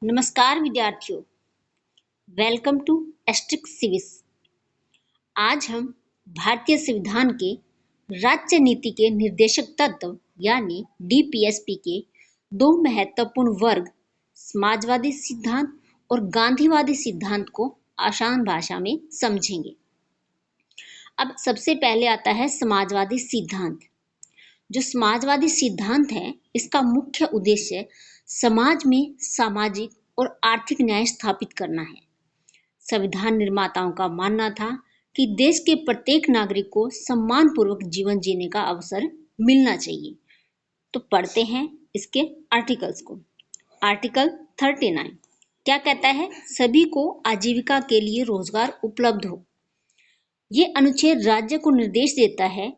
नमस्कार विद्यार्थियों, welcome to asterisk सिविस। आज हम भारतीय संविधान के राज्य नीति के निर्देशक तत्व यानी डीपीएसपी के दो महत्वपूर्ण वर्ग समाजवादी सिद्धांत और गांधीवादी सिद्धांत को आसान भाषा में समझेंगे। अब सबसे पहले आता है समाजवादी सिद्धांत। जो समाजवादी सिद्धांत है, इसका मुख्य उद्देश्य समाज में सामाजिक और आर्थिक न्याय स्थापित करना है। संविधान निर्माताओं का मानना था कि देश के प्रत्येक नागरिक को सम्मानपूर्वक जीवन जीने का अवसर मिलना चाहिए। तो पढ़ते हैं इसके आर्टिकल्स को। आर्टिकल 39 क्या कहता है? सभी को आजीविका के लिए रोजगार उपलब्ध हो। ये अनुच्छेद राज्य को निर्देश देता है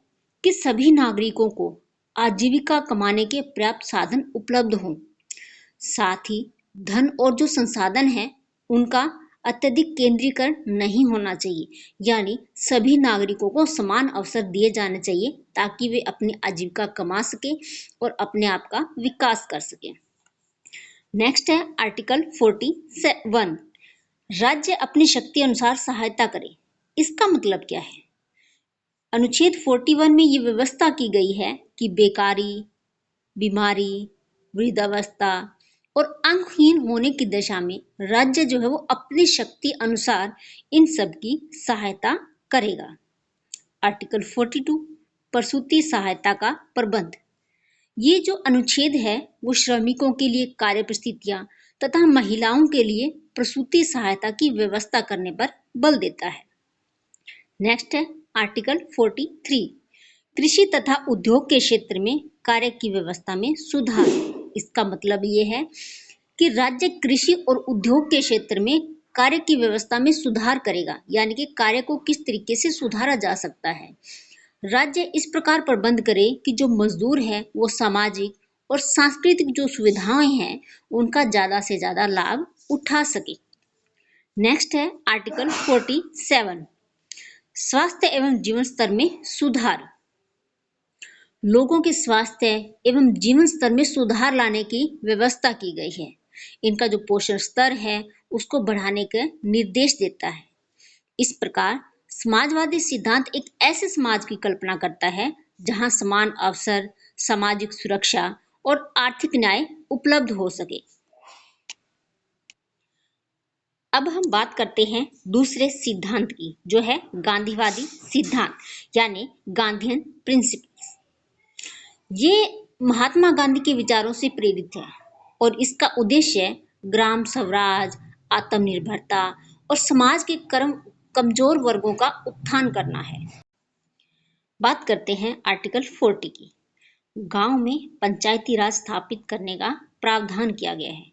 कि सभी नागरिकों को आजीविका कमाने के पर्याप्त साधन उपलब्ध हों। साथ ही धन और जो संसाधन है उनका अत्यधिक केंद्रीकरण नहीं होना चाहिए, यानी सभी नागरिकों को समान अवसर दिए जाने चाहिए ताकि वे अपनी आजीविका कमा सके और अपने आप का विकास कर सके। नेक्स्ट है आर्टिकल 41, राज्य अपनी शक्ति अनुसार सहायता करे। इसका मतलब क्या है? अनुच्छेद 41 में ये व्यवस्था की गई है कि बेकारी, बीमारी, वृद्धावस्था और अंगहीन होने की दशा में राज्य जो है वो अपनी शक्ति अनुसार इन सब की सहायता करेगा। आर्टिकल 42 प्रसूति सहायता का प्रबंध। ये जो अनुच्छेद है वो श्रमिकों के लिए कार्य परिस्थितियां तथा महिलाओं के लिए प्रसूति सहायता की व्यवस्था करने पर बल देता है। नेक्स्ट है आर्टिकल 43 कृषि तथा उद्योग के क्षेत्र में कार्य की व्यवस्था में सुधार। इसका मतलब ये है कि राज्य कृषि और उद्योग के क्षेत्र में कार्य की व्यवस्था में सुधार करेगा, यानी कि कार्य को किस तरीके से सुधारा जा सकता है। राज्य इस प्रकार प्रबंध करे कि जो मजदूर है वो सामाजिक और सांस्कृतिक जो सुविधाएं हैं उनका ज्यादा से ज्यादा लाभ उठा सके। नेक्स्ट है आर्टिकल 47 स्वास्थ्य एवं जीवन स्तर में सुधार। लोगों के स्वास्थ्य एवं जीवन स्तर में सुधार लाने की व्यवस्था की गई है। इनका जो पोषण स्तर है उसको बढ़ाने का निर्देश देता है। इस प्रकार समाजवादी सिद्धांत एक ऐसे समाज की कल्पना करता है जहां समान अवसर, सामाजिक सुरक्षा और आर्थिक न्याय उपलब्ध हो सके। अब हम बात करते हैं दूसरे सिद्धांत की, जो है गांधीवादी सिद्धांत यानी गांधीयन प्रिंसिपल्स। ये महात्मा गांधी के विचारों से प्रेरित है और इसका उद्देश्य ग्राम स्वराज, आत्मनिर्भरता और समाज के कमजोर वर्गों का उत्थान करना है। बात करते हैं आर्टिकल 40 की। गांव में पंचायती राज स्थापित करने का प्रावधान किया गया है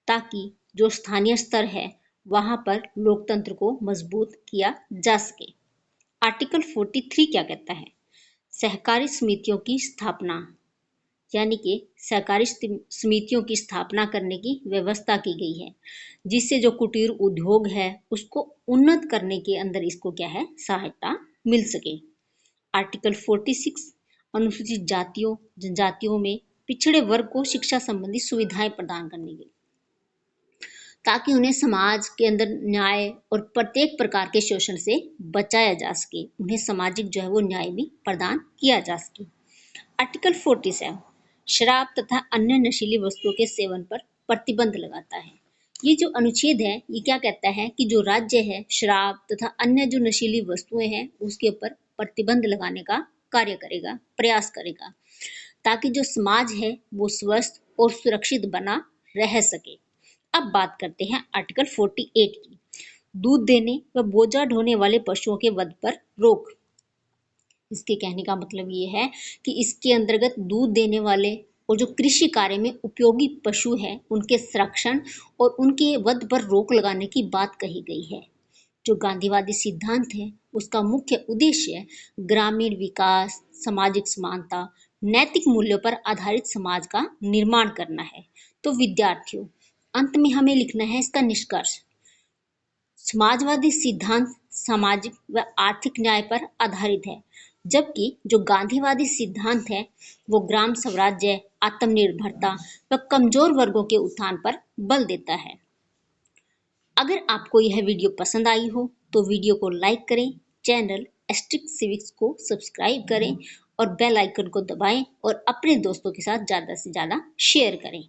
ताकि जो स्थानीय स्तर है वहां पर लोकतंत्र को मजबूत किया जा सके। आर्टिकल 43 क्या कहता है? सहकारी समितियों की स्थापना, यानी कि सहकारी समितियों की स्थापना करने की व्यवस्था की गई है जिससे जो कुटीर उद्योग है उसको उन्नत करने के अंदर इसको क्या है सहायता मिल सके। आर्टिकल 46 अनुसूचित जातियों जनजातियों में पिछड़े वर्ग को शिक्षा संबंधी सुविधाएं प्रदान करने की, ताकि उन्हें समाज के अंदर न्याय और प्रत्येक प्रकार के शोषण से बचाया जा सके, उन्हें सामाजिक जो है वो न्याय भी प्रदान किया जा सके। आर्टिकल 47 शराब तथा अन्य नशीली वस्तुओं के सेवन पर प्रतिबंध लगाता है। ये जो अनुच्छेद है ये क्या कहता है कि जो राज्य है शराब तथा अन्य जो नशीली वस्तुएं हैं उसके ऊपर प्रतिबंध लगाने का कार्य करेगा, प्रयास करेगा, ताकि जो समाज है वो स्वस्थ और सुरक्षित बना रह सके। अब बात करते हैं आर्टिकल 48 की। दूध देने व बोझा ढोने वाले पशुओं के वध पर रोक। इसके कहने का मतलब ये है कि इसके अंतर्गत दूध देने वाले और जो कृषि कार्य में उपयोगी पशु हैं उनके संरक्षण और उनके वध पर रोक लगाने की बात कही गई है। जो गांधीवादी सिद्धांत है उसका मुख्य उद्देश्य ग्रामीण विकास, सामाजिक समानता, नैतिक मूल्यों पर आधारित समाज का निर्माण करना है। तो विद्यार्थियों, अंत में हमें लिखना है इसका निष्कर्ष। समाजवादी सिद्धांत सामाजिक व आर्थिक न्याय पर आधारित है जबकि जो गांधीवादी सिद्धांत है वो ग्राम स्वराज्य, आत्मनिर्भरता व कमजोर वर्गों के उत्थान पर बल देता है। अगर आपको यह वीडियो पसंद आई हो तो वीडियो को लाइक करें, चैनल एस्ट्रिक सिविक्स को सब्सक्राइब करें और बेल आइकन को दबाएं और अपने दोस्तों के साथ ज़्यादा से ज़्यादा शेयर करें।